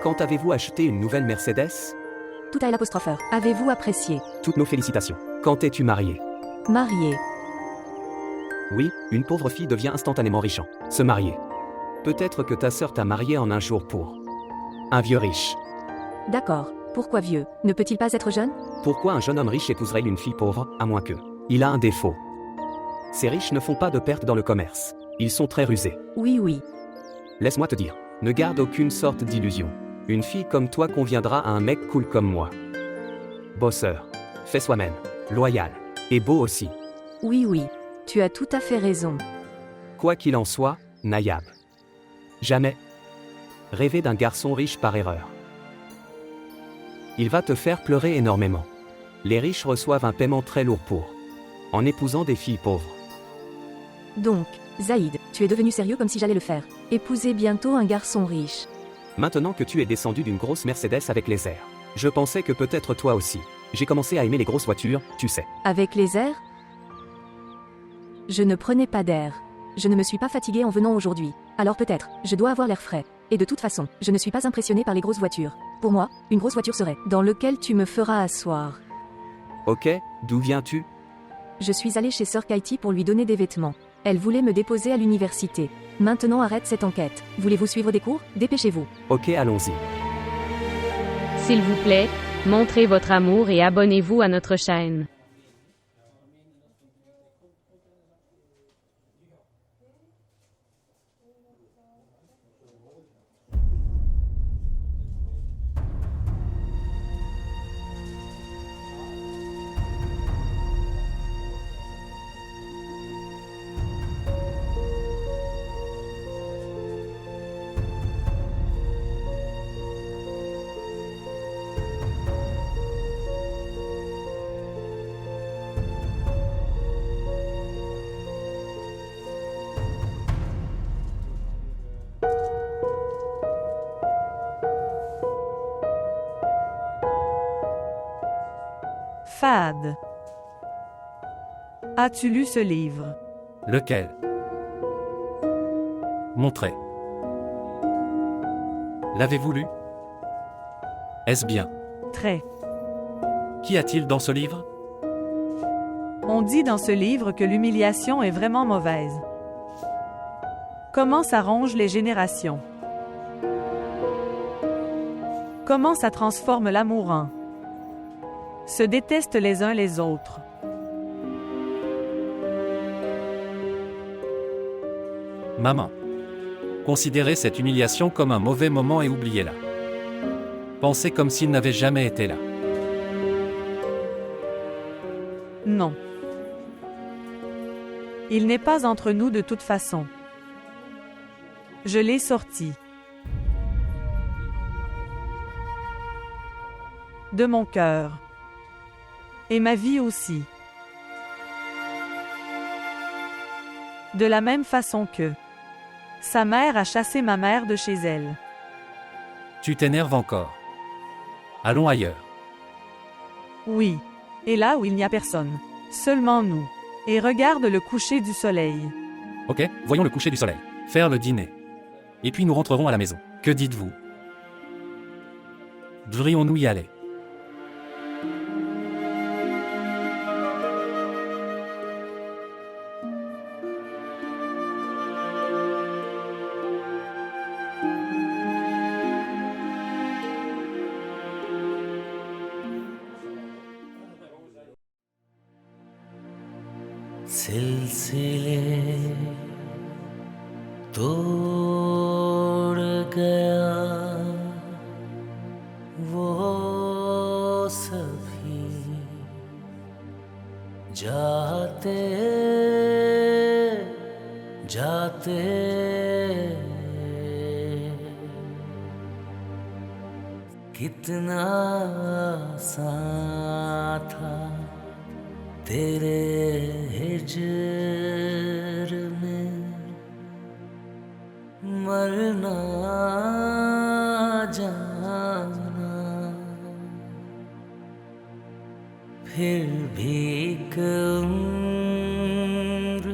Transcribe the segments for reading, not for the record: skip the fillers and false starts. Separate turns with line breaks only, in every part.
Quand avez-vous acheté une nouvelle Mercedes?
Tout à l'apostrophe. Avez-vous apprécié?
Toutes nos félicitations. Quand es-tu marié?
Marié.
Oui, une pauvre fille devient instantanément riche en se marier. Peut-être que ta sœur t'a marié en un jour pour un vieux riche.
D'accord. Pourquoi vieux? Ne peut-il pas être jeune?
Pourquoi un jeune homme riche épouserait une fille pauvre, à moins que il a un défaut? Ces riches ne font pas de pertes dans le commerce. Ils sont très rusés.
Oui, oui.
Laisse-moi te dire, ne garde aucune sorte d'illusion. Une fille comme toi conviendra à un mec cool comme moi. Bosseur, fait soi-même, loyal, et beau aussi.
Oui, oui. Tu as tout à fait raison.
Quoi qu'il en soit, Nayab. Jamais rêver d'un garçon riche par erreur. Il va te faire pleurer énormément. Les riches reçoivent un paiement très lourd en épousant des filles pauvres.
Donc, Zaïd, tu es devenu sérieux comme si j'allais le faire. Épouser bientôt un garçon riche.
Maintenant que tu es descendu d'une grosse Mercedes avec les airs. Je pensais que peut-être toi aussi. J'ai commencé à aimer les grosses voitures, tu sais.
Avec les airs? Je ne prenais pas d'air. Je ne me suis pas fatiguée en venant aujourd'hui. Alors peut-être, je dois avoir l'air frais. Et de toute façon, je ne suis pas impressionnée par les grosses voitures. Pour moi, une grosse voiture serait dans lequel tu me feras asseoir.
Ok, d'où viens-tu?
Je suis allée chez Sœur Kaiti pour lui donner des vêtements. Elle voulait me déposer à l'université. Maintenant arrête cette enquête. Voulez-vous suivre des cours? Dépêchez-vous.
Ok, allons-y.
S'il vous plaît, montrez votre amour et abonnez-vous à notre chaîne.
Fad. As-tu lu ce livre?
Lequel? Montrez. L'avez-vous lu? Est-ce bien?
Très.
Qu'y a-t-il dans ce livre?
On dit dans ce livre que l'humiliation est vraiment mauvaise. Comment ça ronge les générations? Comment ça transforme l'amour en se détestent les uns les autres.
Maman. Considérez cette humiliation comme un mauvais moment et oubliez-la. Pensez comme s'il n'avait jamais été là.
Non. Il n'est pas entre nous de toute façon. Je l'ai sorti. De mon cœur. Et ma vie aussi. De la même façon que sa mère a chassé ma mère de chez elle.
Tu t'énerves encore. Allons ailleurs.
Oui. Et là où il n'y a personne. Seulement nous. Et regarde le coucher du soleil.
Ok, voyons le coucher du soleil. Faire le dîner. Et puis nous rentrerons à la maison. Que dites-vous? Devrions-nous y aller?
सिलसिले तोड़ गया वो सभी जाते जाते कितना आसान था तेरे हिजर में मरना जाना फिर भी एक उम्र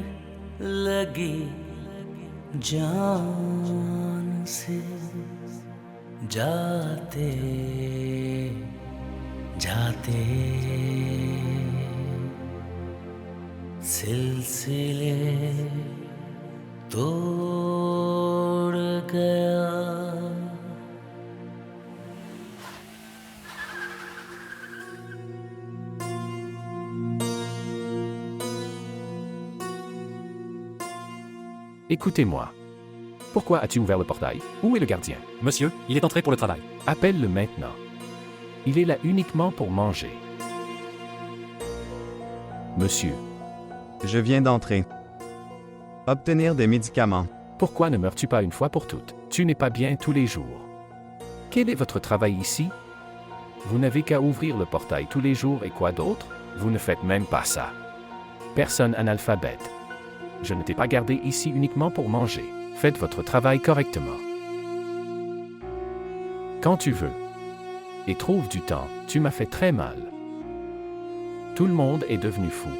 लगी जान से जाते जाते सिलसिले तोड़ गया।
Écoutez-moi. Pourquoi as-tu ouvert le portail? Où est le gardien?
Monsieur, il est entré pour le travail.
Appelle-le maintenant. Il est là uniquement pour manger. Monsieur,
Je viens d'entrer. Obtenir des médicaments.
pourquoi ne meurs-tu pas une fois pour toutes? Tu n'es pas bien tous les jours. Quel est votre travail ici? Vous n'avez qu'à ouvrir le portail tous les jours et quoi d'autre? Vous ne faites même pas ça. Personne analphabète. Je ne t'ai pas gardé ici uniquement pour manger. Faites votre travail correctement. Quand tu veux. Et trouve du temps, tu m'as fait très mal. Tout le monde est devenu fou.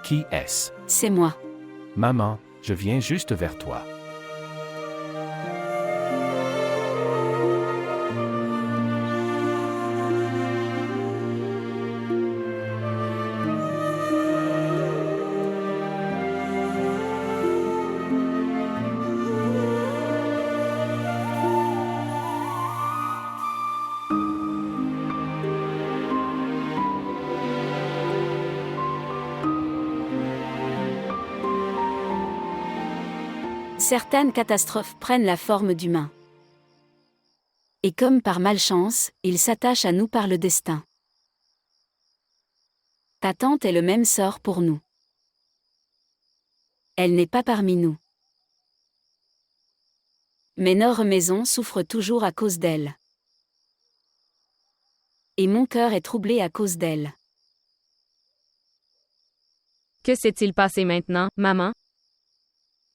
Qui est-ce?
C'est moi.
Maman, je viens juste vers toi.
Certaines catastrophes prennent la forme d'humains. Et comme par malchance, ils s'attachent à nous par le destin. Ta tante est le même sort pour nous. Elle n'est pas parmi nous. Mais notre maison souffre toujours à cause d'elle. Et mon cœur est troublé à cause d'elle.
Que s'est-il passé maintenant, maman?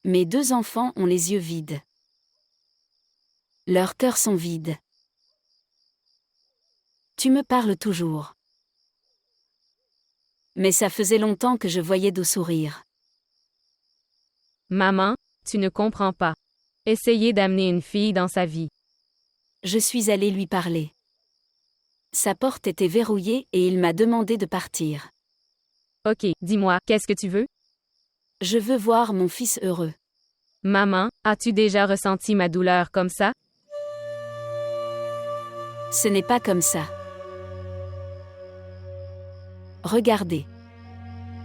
Mes deux enfants ont les yeux vides. Leurs cœurs sont vides. Tu me parles toujours. Mais ça faisait longtemps que je voyais d'où sourire.
Maman, tu ne comprends pas. Essayez d'amener une fille dans sa vie.
Je suis allée lui parler. Sa porte était verrouillée et il m'a demandé de partir.
Ok, dis-moi, qu'est-ce que tu veux?
Je veux voir mon fils heureux.
Maman, as-tu déjà ressenti ma douleur comme ça?
Ce n'est pas comme ça. Regardez.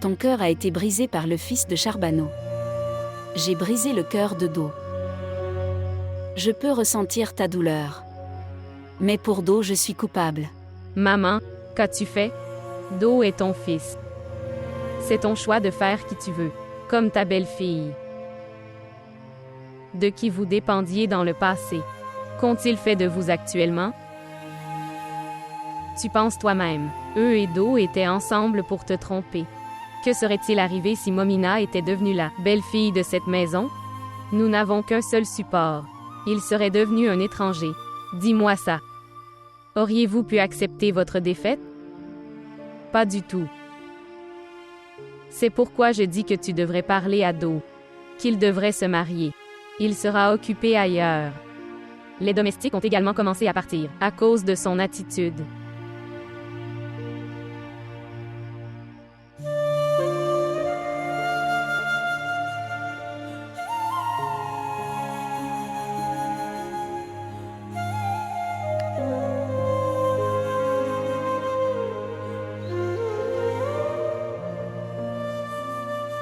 Ton cœur a été brisé par le fils de Charbonneau. J'ai brisé le cœur de Do. Je peux ressentir ta douleur. Mais pour Do, je suis coupable.
Maman, qu'as-tu fait? Do est ton fils. C'est ton choix de faire qui tu veux, comme ta belle-fille. De qui vous dépendiez dans le passé. Qu'ont-ils fait de vous actuellement? Tu penses toi-même, eux et Do étaient ensemble pour te tromper. Que serait-il arrivé si Momina était devenue la belle-fille de cette maison? Nous n'avons qu'un seul support. Il serait devenu un étranger. Dis-moi ça. Auriez-vous pu accepter votre défaite? Pas du tout. C'est pourquoi je dis que tu devrais parler à Do. Qu'il devrait se marier. Il sera occupé ailleurs. Les domestiques ont également commencé à partir, à cause de son attitude.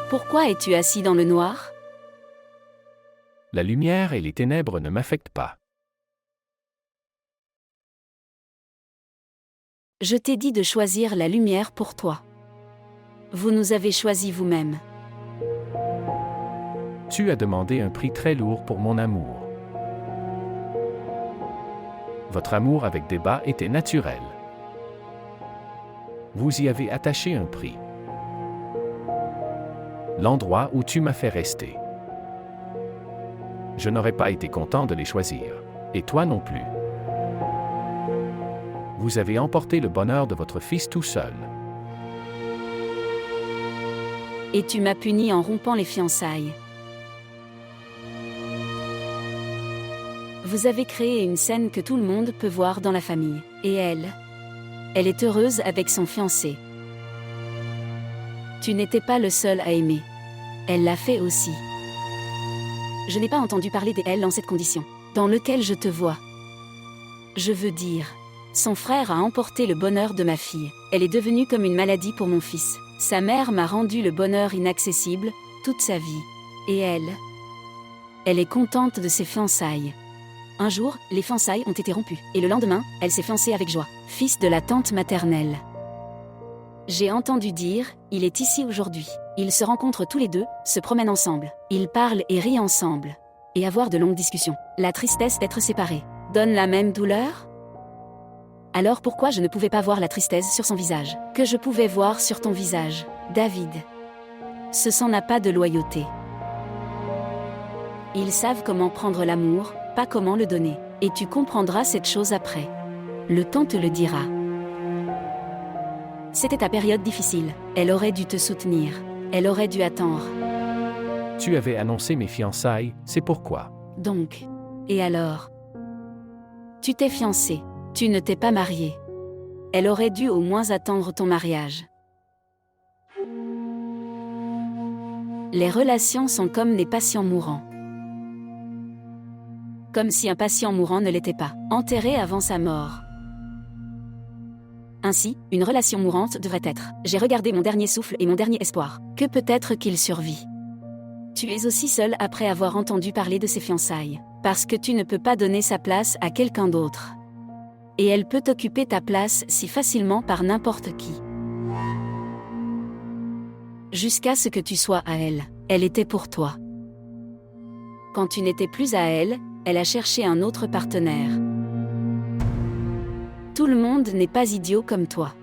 Pourquoi es-tu assis dans le noir?
La lumière et les ténèbres ne m'affectent pas.
Je t'ai dit de choisir la lumière pour toi. Vous nous avez choisi vous-même.
Tu as demandé un prix très lourd pour mon amour. Votre amour avec Débat était naturel. Vous y avez attaché un prix. L'endroit où tu m'as fait rester. Je n'aurais pas été content de les choisir. Et toi non plus. Vous avez emporté le bonheur de votre fils tout seul.
Et tu m'as puni en rompant les fiançailles. Vous avez créé une scène que tout le monde peut voir dans la famille. Et elle est heureuse avec son fiancé. Tu n'étais pas le seul à aimer. Elle l'a fait aussi. Je n'ai pas entendu parler d'elle en cette condition, dans lequel je te vois. Je veux dire, son frère a emporté le bonheur de ma fille. Elle est devenue comme une maladie pour mon fils. Sa mère m'a rendu le bonheur inaccessible, toute sa vie. Et elle est contente de ses fiançailles. Un jour, les fiançailles ont été rompues, et le lendemain, elle s'est fiancée avec joie, fils de la tante maternelle. J'ai entendu dire, il est ici aujourd'hui. Ils se rencontrent tous les deux, se promènent ensemble. Ils parlent et rient ensemble. Et avoir de longues discussions. La tristesse d'être séparés donne la même douleur? Alors pourquoi je ne pouvais pas voir la tristesse sur son visage, que je pouvais voir sur ton visage, David? Ce sang n'a pas de loyauté. Ils savent comment prendre l'amour, pas comment le donner. Et tu comprendras cette chose après. Le temps te le dira. C'était ta période difficile. Elle aurait dû te soutenir. Elle aurait dû attendre.
Tu avais annoncé mes fiançailles, c'est pourquoi.
Donc, et alors? Tu t'es fiancé. Tu ne t'es pas marié. Elle aurait dû au moins attendre ton mariage. Les relations sont comme les patients mourants. Comme si un patient mourant ne l'était pas, enterré avant sa mort. Ainsi, une relation mourante devrait être. J'ai regardé mon dernier souffle et mon dernier espoir, que peut-être qu'il survit. Tu es aussi seul après avoir entendu parler de ses fiançailles, parce que tu ne peux pas donner sa place à quelqu'un d'autre. Et elle peut occuper ta place si facilement par n'importe qui. Jusqu'à ce que tu sois à elle, elle était pour toi. Quand tu n'étais plus à elle, elle a cherché un autre partenaire. Tout le monde n'est pas idiot comme toi.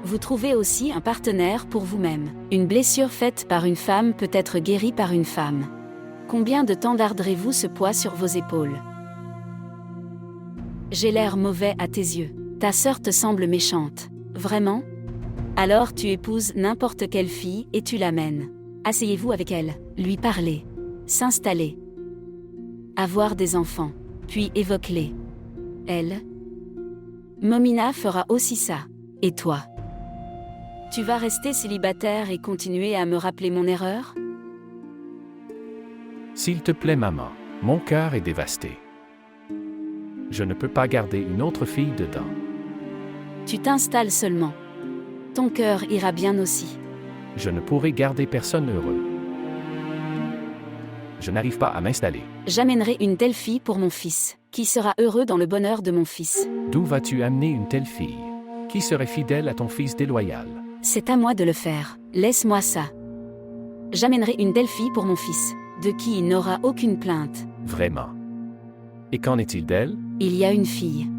Vous trouvez aussi un partenaire pour vous-même. Une blessure faite par une femme peut être guérie par une femme. Combien de temps garderez-vous ce poids sur vos épaules? J'ai l'air mauvais à tes yeux. Ta sœur te semble méchante. Vraiment? Alors tu épouses n'importe quelle fille et tu l'amènes. Asseyez-vous avec elle, lui parler, s'installer, avoir des enfants, puis évoque-les. Elle? Momina fera aussi ça. Et toi? Tu vas rester célibataire et continuer à me rappeler mon erreur?
S'il te plaît, maman, mon cœur est dévasté. Je ne peux pas garder une autre fille dedans.
Tu t'installes seulement. Ton cœur ira bien aussi.
Je ne pourrai garder personne heureux. Je n'arrive pas à m'installer.
J'amènerai une telle fille pour mon fils, qui sera heureux dans le bonheur de mon fils.
D'où vas-tu amener une telle fille? Qui serait fidèle à ton fils déloyal?
C'est à moi de le faire. Laisse-moi ça. J'amènerai une telle fille pour mon fils, de qui il n'aura aucune plainte.
Vraiment? Et qu'en est-il d'elle?
Il y a une fille.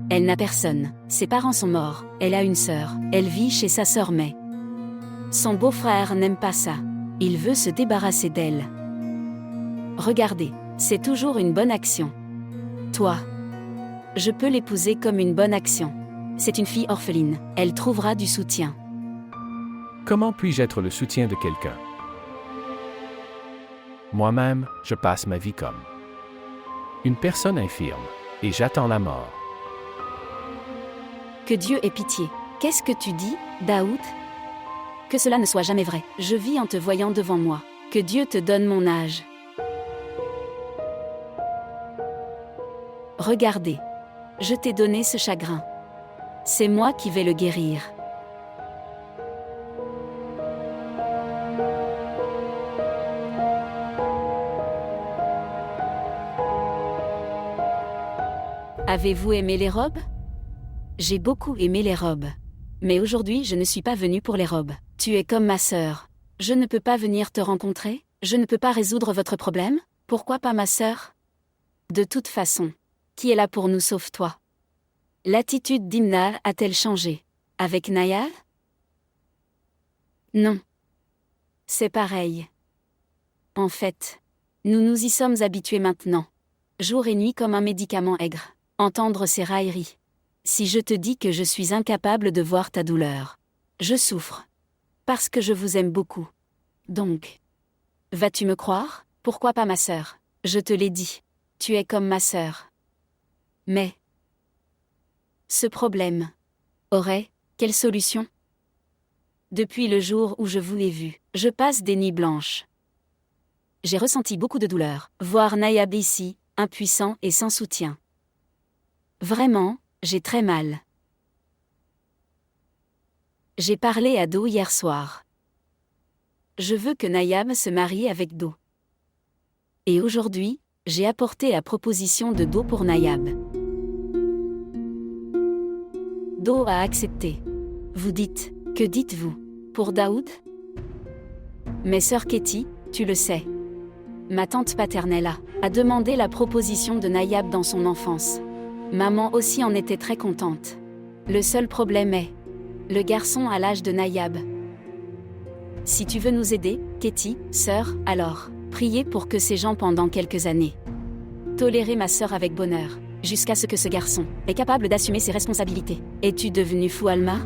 Elle n'a personne. Ses parents sont morts. Elle a une sœur. Elle vit chez sa sœur mais son beau-frère n'aime pas ça. Il veut se débarrasser d'elle. Regardez, c'est toujours une bonne action. Toi, je peux l'épouser comme une bonne action. C'est une fille orpheline. Elle trouvera du soutien.
Comment puis-je être le soutien de quelqu'un? Moi-même, je passe ma vie comme une personne infirme, et j'attends la mort.
Que Dieu ait pitié. Qu'est-ce que tu dis, Daoud? Que cela ne soit jamais vrai. Je vis en te voyant devant moi. Que Dieu te donne mon âge. Regardez. Je t'ai donné ce chagrin. C'est moi qui vais le guérir. Avez-vous aimé les robes? J'ai beaucoup aimé les robes. Mais aujourd'hui je ne suis pas venue pour les robes. Tu es comme ma sœur. Je ne peux pas venir te rencontrer? Je ne peux pas résoudre votre problème? Pourquoi pas ma sœur? De toute façon, qui est là pour nous sauf toi? L'attitude d'Imna a-t-elle changé? Avec Nayab? Non. C'est pareil. En fait, nous nous y sommes habitués maintenant. Jour et nuit comme un médicament aigre. Entendre ces railleries. Si je te dis que je suis incapable de voir ta douleur. Je souffre. Parce que je vous aime beaucoup. Donc. Vas-tu me croire? Pourquoi pas ma sœur? Je te l'ai dit. Tu es comme ma sœur. Mais. Ce problème. Aurait, quelle solution? Depuis le jour où je vous ai vu, je passe des nuits blanches. J'ai ressenti beaucoup de douleur. Voir Nayab ici, impuissant et sans soutien. Vraiment, j'ai très mal. J'ai parlé à Do hier soir. Je veux que Nayab se marie avec Do. Et aujourd'hui, j'ai apporté la proposition de Do pour Nayab. Do a accepté. Vous dites, que dites-vous? Pour Daoud? Mais sœur Katie, tu le sais. Ma tante paternelle a demandé la proposition de Nayab dans son enfance. Maman aussi en était très contente. Le seul problème est, le garçon a l'âge de Nayab. Si tu veux nous aider, Katie, sœur, alors, priez pour que ces gens pendant quelques années. Tolérez ma sœur avec bonheur, jusqu'à ce que ce garçon est capable d'assumer ses responsabilités. Es-tu devenu fou, Alma?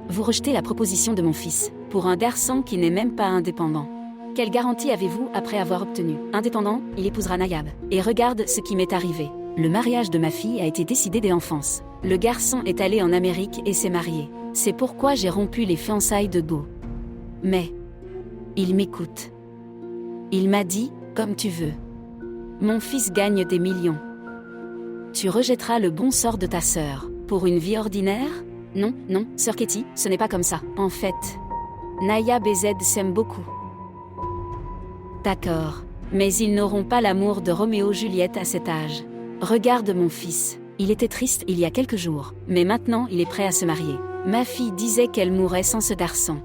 Vous rejetez la proposition de mon fils, pour un garçon qui n'est même pas indépendant. Quelle garantie avez-vous après avoir obtenu? Indépendant, il épousera Nayab. Et regarde ce qui m'est arrivé. Le mariage de ma fille a été décidé dès l'enfance. Le garçon est allé en Amérique et s'est marié. C'est pourquoi j'ai rompu les fiançailles de Do. Mais, il m'écoute. Il m'a dit, comme tu veux. Mon fils gagne des millions. Tu rejetteras le bon sort de ta sœur, pour une vie ordinaire? Non, non, sœur Katie, ce n'est pas comme ça. En fait, Nayab et Zed s'aiment beaucoup. D'accord, mais ils n'auront pas l'amour de Roméo-Juliette à cet âge. Regarde mon fils, il était triste il y a quelques jours, mais maintenant il est prêt à se marier. Ma fille disait qu'elle mourrait sans ce garçon.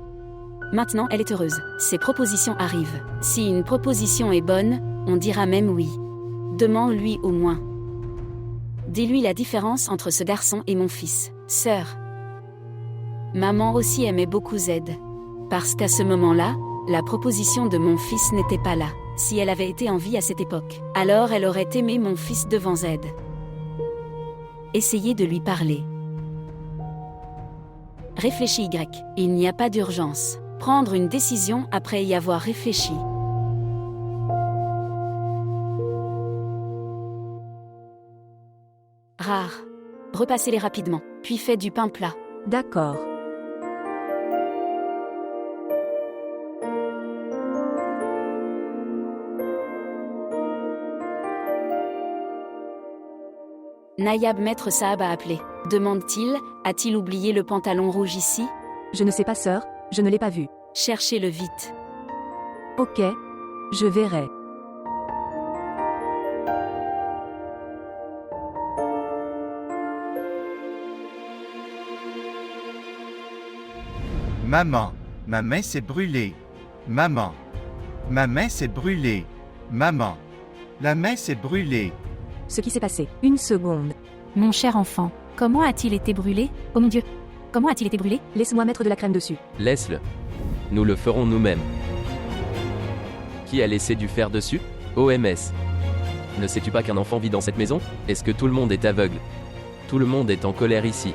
Maintenant elle est heureuse, ses propositions arrivent. Si une proposition est bonne, on dira même oui. Demande-lui au moins. Dis-lui la différence entre ce garçon et mon fils. Sœur. Maman aussi aimait beaucoup Zed. Parce qu'à ce moment-là, la proposition de mon fils n'était pas là. Si elle avait été en vie à cette époque, alors elle aurait aimé mon fils devant Zed. Essayez de lui parler. Réfléchis Y. Il n'y a pas d'urgence. Prendre une décision après y avoir réfléchi. Rare. Repassez-les rapidement, puis faites du pain plat.
D'accord.
Nayab maître Saab a appelé. Demande-t-il, a-t-il oublié le pantalon rouge ici?
Je ne sais pas, sœur, je ne l'ai pas vu.
Cherchez-le vite.
Ok. Je verrai.
Maman, ma main s'est brûlée. Maman. Ma main s'est brûlée. Maman. La main s'est brûlée.
Ce qui s'est passé. Une seconde.
Mon cher enfant, comment a-t-il été brûlé? Oh mon Dieu. Comment a-t-il été brûlé?
Laisse-moi mettre de la crème dessus.
Laisse-le. Nous le ferons nous-mêmes. Qui a laissé du fer dessus? OMS. Ne sais-tu pas qu'un enfant vit dans cette maison? Est-ce que tout le monde est aveugle? Tout le monde est en colère ici.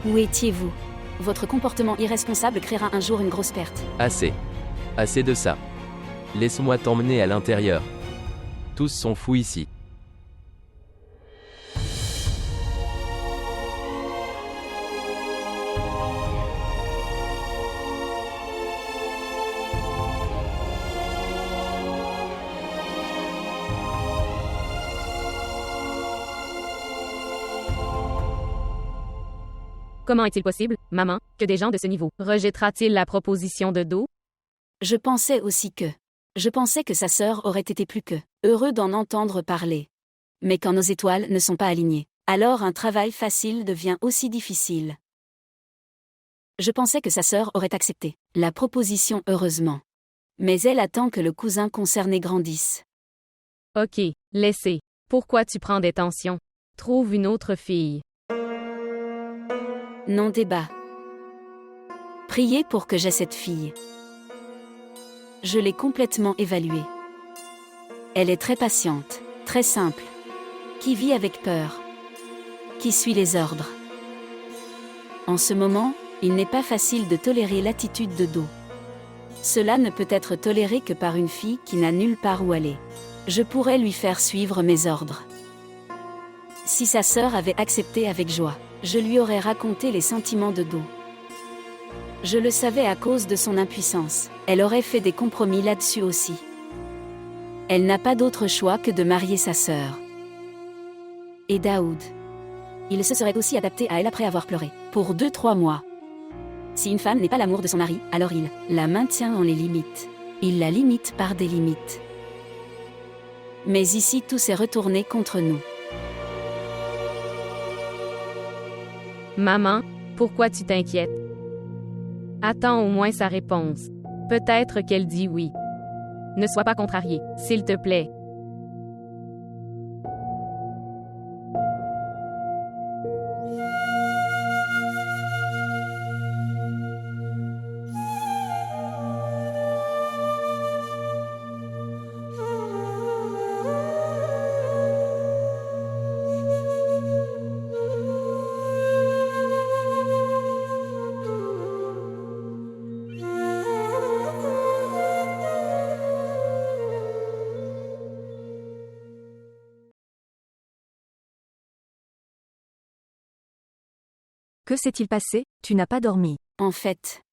Où étiez-vous? Votre comportement irresponsable créera un jour une grosse perte.
Assez. Assez de ça. Laisse-moi t'emmener à l'intérieur. Tous sont fous ici.
Comment est-il possible, maman, que des gens de ce niveau rejettera-t-il la proposition de Do?
Je pensais aussi que. Je pensais que sa sœur aurait été plus que heureux d'en entendre parler. Mais quand nos étoiles ne sont pas alignées, alors un travail facile devient aussi difficile. Je pensais que sa sœur aurait accepté la proposition heureusement. Mais elle attend que le cousin concerné grandisse.
Ok, laissez. Pourquoi tu prends des tensions? Trouve une autre fille.
Non débat. Priez pour que j'aie cette fille. Je l'ai complètement évaluée. Elle est très patiente, très simple, qui vit avec peur, qui suit les ordres. En ce moment, il n'est pas facile de tolérer l'attitude de Do. Cela ne peut être toléré que par une fille qui n'a nulle part où aller. Je pourrais lui faire suivre mes ordres. Si sa sœur avait accepté avec joie, je lui aurais raconté les sentiments de Do. Je le savais à cause de son impuissance. Elle aurait fait des compromis là-dessus aussi. Elle n'a pas d'autre choix que de marier sa sœur. Et Daoud. Il se serait aussi adapté à elle après avoir pleuré, pour 2-3 mois. Si une femme n'est pas l'amour de son mari, alors il la maintient dans les limites. Il la limite par des limites. Mais ici tout s'est retourné contre nous.
Maman, pourquoi tu t'inquiètes? Attends au moins sa réponse. Peut-être qu'elle dit oui. Ne sois pas contrarié, s'il te plaît.
Que s'est-il passé? Tu n'as pas dormi.
En fait,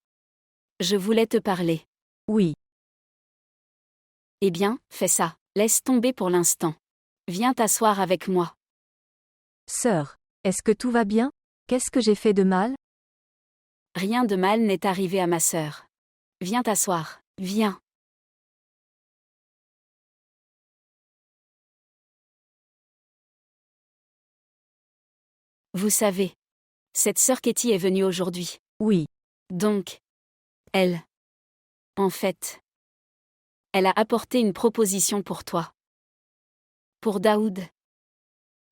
je voulais te parler.
Oui.
Eh bien, fais ça. Laisse tomber pour l'instant. Viens t'asseoir avec moi.
Sœur, est-ce que tout va bien? Qu'est-ce que j'ai fait de mal?
Rien de mal n'est arrivé à ma sœur. Viens t'asseoir. Viens. Vous savez, cette sœur Katie est venue aujourd'hui.
Oui.
Donc, elle. En fait, elle a apporté une proposition pour toi. Pour Daoud.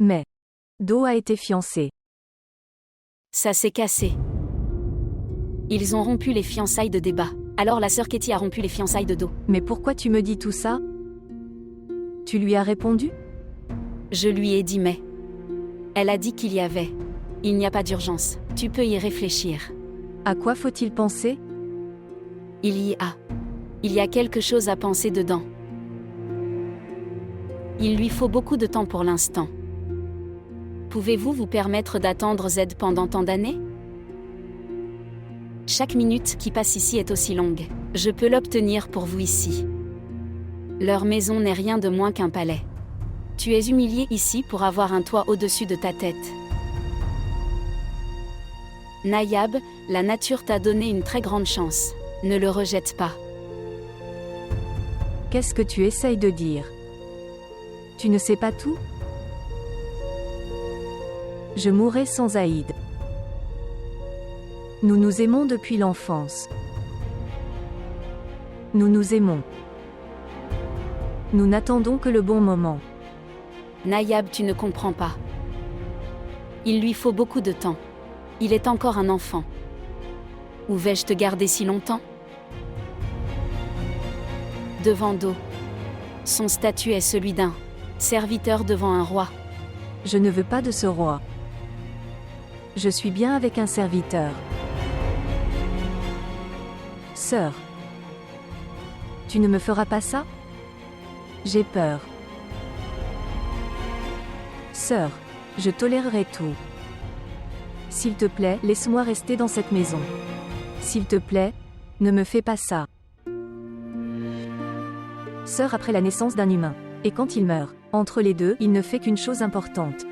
Mais Do a été fiancé.
Ça s'est cassé. Ils ont rompu les fiançailles de débat. Alors la sœur Katie a rompu les fiançailles de Do.
Mais pourquoi tu me dis tout ça? Tu lui as répondu?
Je lui ai dit mais. Elle a dit qu'il y avait. Il n'y a pas d'urgence. Tu peux y réfléchir.
À quoi faut-il penser?
Il y a. Il y a quelque chose à penser dedans. Il lui faut beaucoup de temps pour l'instant. Pouvez-vous vous permettre d'attendre Z pendant tant d'années? Chaque minute qui passe ici est aussi longue. Je peux l'obtenir pour vous ici. Leur maison n'est rien de moins qu'un palais. Tu es humilié ici pour avoir un toit au-dessus de ta tête. Nayab, la nature t'a donné une très grande chance. Ne le rejette pas.
Qu'est-ce que tu essayes de dire? Tu ne sais pas tout? Je mourrai sans Aïd. Nous nous aimons depuis l'enfance. Nous nous aimons. Nous n'attendons que le bon moment.
Nayab, tu ne comprends pas. Il lui faut beaucoup de temps. Il est encore un enfant. Où vais-je te garder si longtemps? Devant Do. Son statut est celui d'un serviteur devant un roi.
Je ne veux pas de ce roi. Je suis bien avec un serviteur. Sœur. Tu ne me feras pas ça? J'ai peur. Sœur, je tolérerai tout. S'il te plaît, laisse-moi rester dans cette maison. S'il te plaît, ne me fais pas ça. Sœur après la naissance d'un humain. Et quand il meurt, entre les deux, il ne fait qu'une chose importante.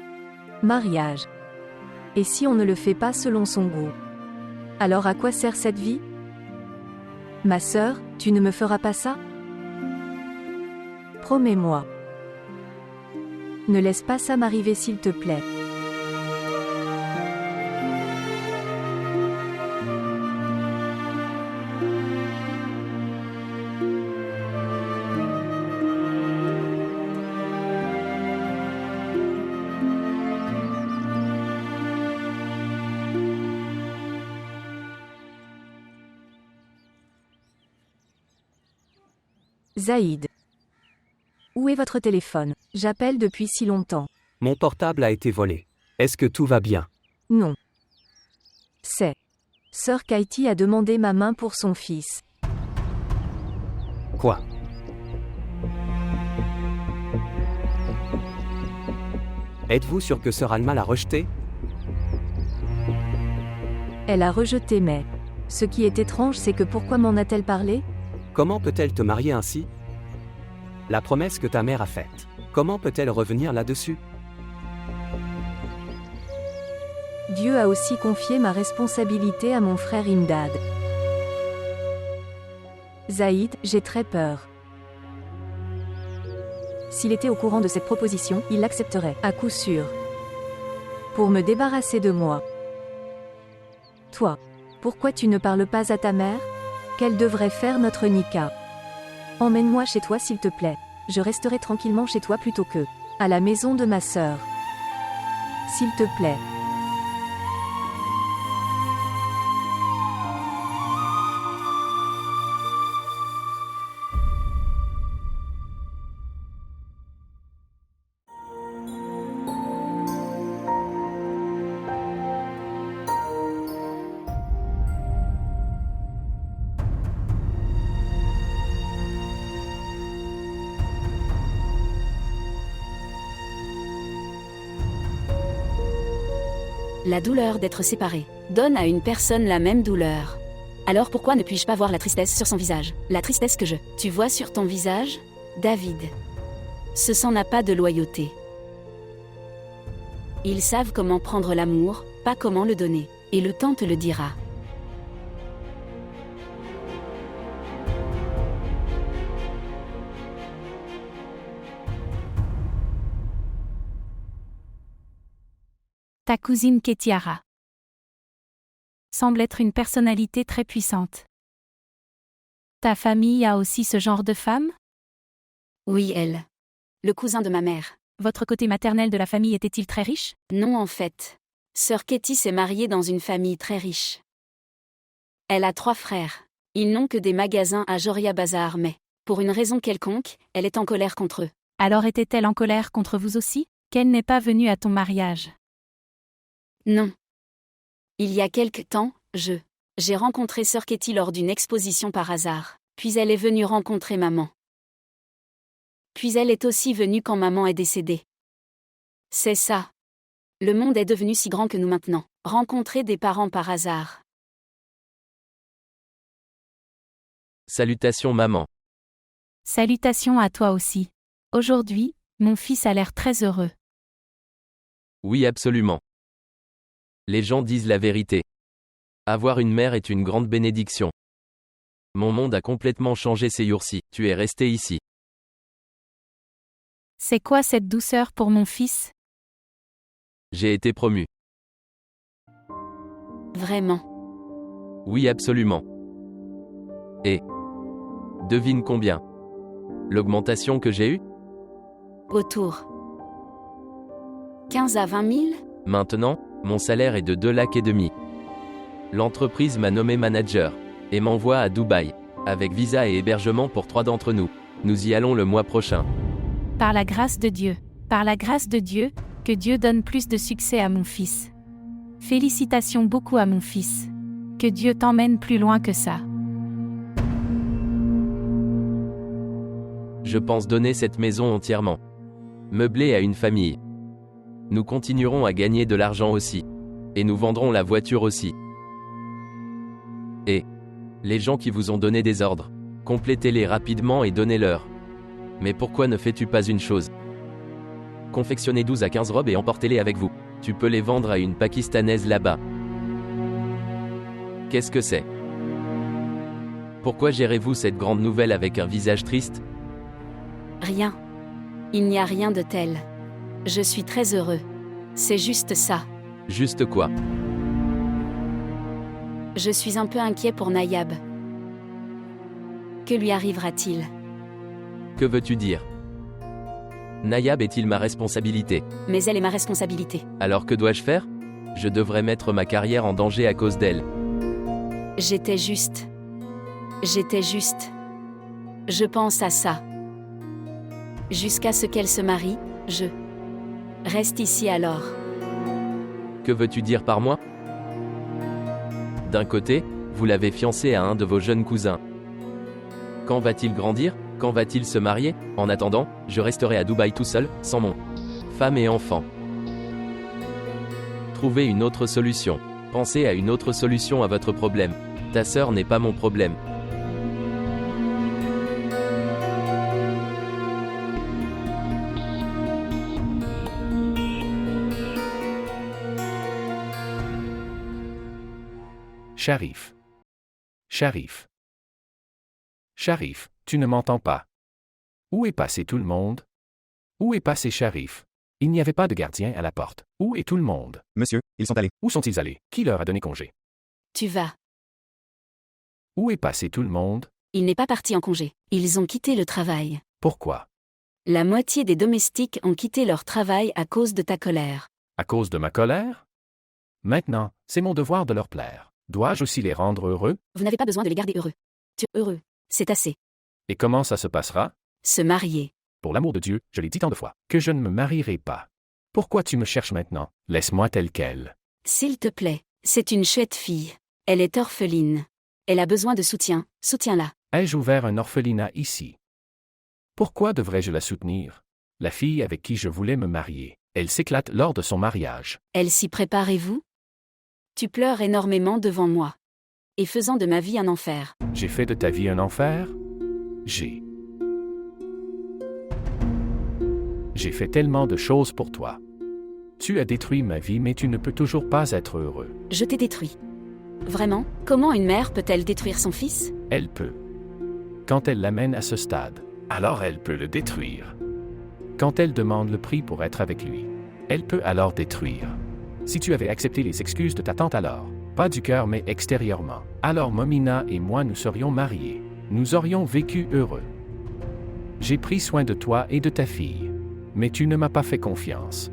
Mariage. Et si on ne le fait pas selon son goût? Alors à quoi sert cette vie? Ma sœur, tu ne me feras pas ça? Promets-moi. Ne laisse pas ça m'arriver s'il te plaît. Zaïd. Où est votre téléphone? J'appelle depuis si longtemps.
Mon portable a été volé. Est-ce que tout va bien?
Non. C'est. Sœur Katie a demandé ma main pour son fils.
Quoi? Êtes-vous sûr que Sœur Alma l'a rejeté?
Elle a rejeté mais. Ce qui est étrange c'est que pourquoi m'en a-t-elle parlé?
Comment peut-elle te marier ainsi? La promesse que ta mère a faite. Comment peut-elle revenir là-dessus?
Dieu a aussi confié ma responsabilité à mon frère Imdad. Zaïd, j'ai très peur. S'il était au courant de cette proposition, il l'accepterait, à coup sûr. Pour me débarrasser de moi. Toi, pourquoi tu ne parles pas à ta mère? Qu'elle devrait faire notre Nika. Emmène-moi chez toi s'il te plaît. Je resterai tranquillement chez toi plutôt que à la maison de ma sœur. S'il te plaît.
La douleur d'être séparé donne à une personne la même douleur. Alors pourquoi ne puis-je pas voir la tristesse sur son visage? La tristesse que tu vois sur ton visage, David. Ce sang n'a pas de loyauté. Ils savent comment prendre l'amour, pas comment le donner. Et le temps te le dira.
Ta cousine Ketiara semble être une personnalité très puissante. Ta famille a aussi ce genre de femme?
Oui, elle. Le cousin de ma mère.
Votre côté maternel de la famille était-il très riche?
Non, en fait. Sœur Katie s'est mariée dans une famille très riche. Elle a 3 frères. Ils n'ont que des magasins à Joria Bazar, mais, pour une raison quelconque, elle est en colère contre eux.
Alors était-elle en colère contre vous aussi? Qu'elle n'est pas venue à ton mariage?
Non. Il y a quelque temps, j'ai rencontré Sœur Katie lors d'une exposition par hasard. Puis elle est venue rencontrer maman. Puis elle est aussi venue quand maman est décédée. C'est ça. Le monde est devenu si grand que nous maintenant. Rencontrer des parents par hasard.
Salutations maman.
Salutations à toi aussi. Aujourd'hui, mon fils a l'air très heureux.
Oui, absolument. Les gens disent la vérité. Avoir une mère est une grande bénédiction. Mon monde a complètement changé ces jours-ci. Tu es resté ici.
C'est quoi cette douceur pour mon fils?
J'ai été promu.
Vraiment?
Oui, absolument. Et devine combien? L'augmentation que j'ai eue?
Autour. 15 à 20 000?
Maintenant, mon salaire est de 2,5 lacs. L'entreprise m'a nommé manager et m'envoie à Dubaï, avec visa et hébergement pour 3 d'entre nous. Nous y allons le mois prochain.
Par la grâce de Dieu, que Dieu donne plus de succès à mon fils. Félicitations beaucoup à mon fils. Que Dieu t'emmène plus loin que ça.
Je pense donner cette maison entièrement meublée à une famille. Nous continuerons à gagner de l'argent aussi. Et nous vendrons la voiture aussi. Et les gens qui vous ont donné des ordres, complétez-les rapidement et donnez-leur. Mais pourquoi ne fais-tu pas une chose? Confectionnez 12 à 15 robes et emportez-les avec vous. Tu peux les vendre à une Pakistanaise là-bas. Qu'est-ce que c'est? Pourquoi gérez-vous cette grande nouvelle avec un visage triste?
Rien. Il n'y a rien de tel. Je suis très heureux. C'est juste ça.
Juste quoi?
Je suis un peu inquiet pour Nayab. Que lui arrivera-t-il?
Que veux-tu dire? Nayab est-il ma responsabilité?
Mais elle est ma responsabilité.
Alors que dois-je faire? Je devrais mettre ma carrière en danger à cause d'elle.
J'étais juste. Je pense à ça. Jusqu'à ce qu'elle se marie, je reste ici alors.
Que veux-tu dire par moi? D'un côté, vous l'avez fiancé à un de vos jeunes cousins. Quand va-t-il grandir? Quand va-t-il se marier? En attendant, je resterai à Dubaï tout seul, sans mon femme et enfant. Trouvez une autre solution. Pensez à une autre solution à votre problème. Ta sœur n'est pas mon problème.
Sharif. Sharif. Sharif, tu ne m'entends pas. Où est passé tout le monde? Où est passé Sharif? Il n'y avait pas de gardien à la porte. Où est tout le monde?
Monsieur, ils sont allés.
Où sont-ils allés? Qui leur a donné congé?
Tu vas.
Où est passé tout le monde?
Il n'est pas parti en congé. Ils ont quitté le travail.
Pourquoi?
La moitié des domestiques ont quitté leur travail à cause de ta colère.
À cause de ma colère? Maintenant, c'est mon devoir de leur plaire. Dois-je aussi les rendre heureux?
Vous n'avez pas besoin de les garder heureux. Heureux. C'est assez.
Et comment ça se passera?
Se marier.
Pour l'amour de Dieu, je l'ai dit tant de fois, que je ne me marierai pas. Pourquoi tu me cherches maintenant? Laisse-moi telle qu'elle.
S'il te plaît, c'est une chouette fille. Elle est orpheline. Elle a besoin de soutien, soutiens-la.
Ai-je ouvert un orphelinat ici? Pourquoi devrais-je la soutenir? La fille avec qui je voulais me marier, elle s'éclate lors de son mariage.
Elle s'y prépare et vous? Tu pleures énormément devant moi. Et faisant de ma vie un enfer.
J'ai fait de ta vie un enfer? J'ai fait tellement de choses pour toi. Tu as détruit ma vie, mais tu ne peux toujours pas être heureux.
Je t'ai détruit. Vraiment? Comment une mère peut-elle détruire son fils?
Elle peut. Quand elle l'amène à ce stade, alors elle peut le détruire. Quand elle demande le prix pour être avec lui, elle peut alors détruire. Si tu avais accepté les excuses de ta tante alors, pas du cœur mais extérieurement, alors Momina et moi nous serions mariés. Nous aurions vécu heureux. J'ai pris soin de toi et de ta fille. Mais tu ne m'as pas fait confiance.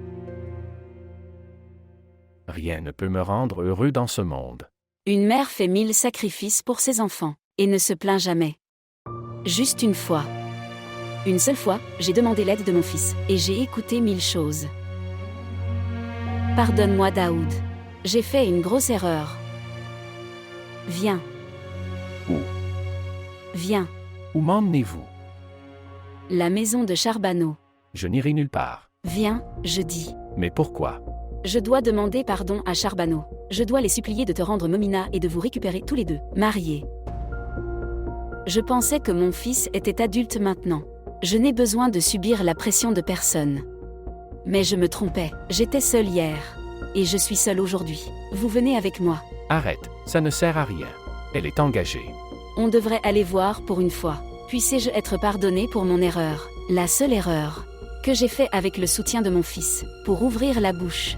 Rien ne peut me rendre heureux dans ce monde.
Une mère fait 1000 sacrifices pour ses enfants, et ne se plaint jamais. Juste une fois. Une seule fois, j'ai demandé l'aide de mon fils, et j'ai écouté 1000 choses. Pardonne-moi Daoud. J'ai fait une grosse erreur. Viens.
Où?
Viens.
Où m'emmenez-vous?
La maison de Charbano.
Je n'irai nulle part.
Viens, je dis.
Mais pourquoi?
Je dois demander pardon à Charbano. Je dois les supplier de te rendre Momina et de vous récupérer tous les deux, mariés. Je pensais que mon fils était adulte maintenant. Je n'ai besoin de subir la pression de personne. Mais je me trompais, j'étais seule hier. Et je suis seule aujourd'hui. Vous venez avec moi.
Arrête, ça ne sert à rien. Elle est engagée.
On devrait aller voir pour une fois. Puissé-je être pardonnée pour mon erreur, la seule erreur que j'ai fait avec le soutien de mon fils, pour ouvrir la bouche.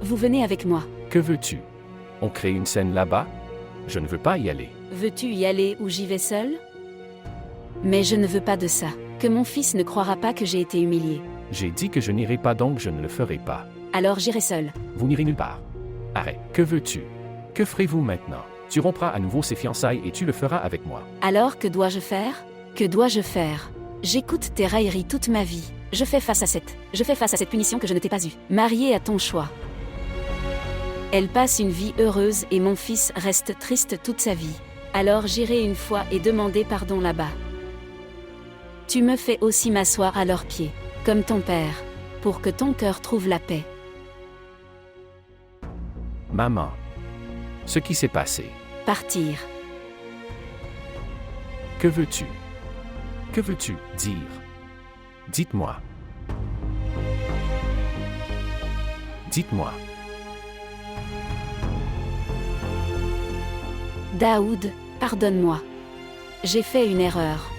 Vous venez avec moi.
Que veux-tu? On crée une scène là-bas? Je ne veux pas y aller.
Veux-tu y aller ou j'y vais seule? Mais je ne veux pas de ça. Que mon fils ne croira pas que j'ai été humiliée.
J'ai dit que je n'irai pas donc je ne le ferai pas.
Alors j'irai seule.
Vous n'irez nulle part. Arrête, que veux-tu? Que ferez-vous maintenant? Tu rompras à nouveau ces fiançailles et tu le feras avec moi.
Alors que dois-je faire? Que dois-je faire? J'écoute tes railleries toute ma vie. Je fais face à cette punition que je ne t'ai pas eue. Mariée à ton choix. Elle passe une vie heureuse et mon fils reste triste toute sa vie. Alors j'irai une fois et demander pardon là-bas. Tu me fais aussi m'asseoir à leurs pieds, comme ton père, pour que ton cœur trouve la paix.
Maman, ce qui s'est passé.
Partir.
Que veux-tu? Que veux-tu dire? Dites-moi. Dites-moi.
Daoud, pardonne-moi. J'ai fait une erreur.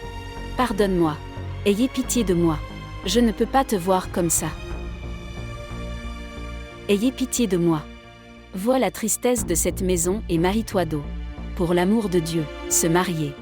Pardonne-moi. Ayez pitié de moi. Je ne peux pas te voir comme ça. Ayez pitié de moi. Vois la tristesse de cette maison et marie-toi d'eau. Pour l'amour de Dieu, se marier.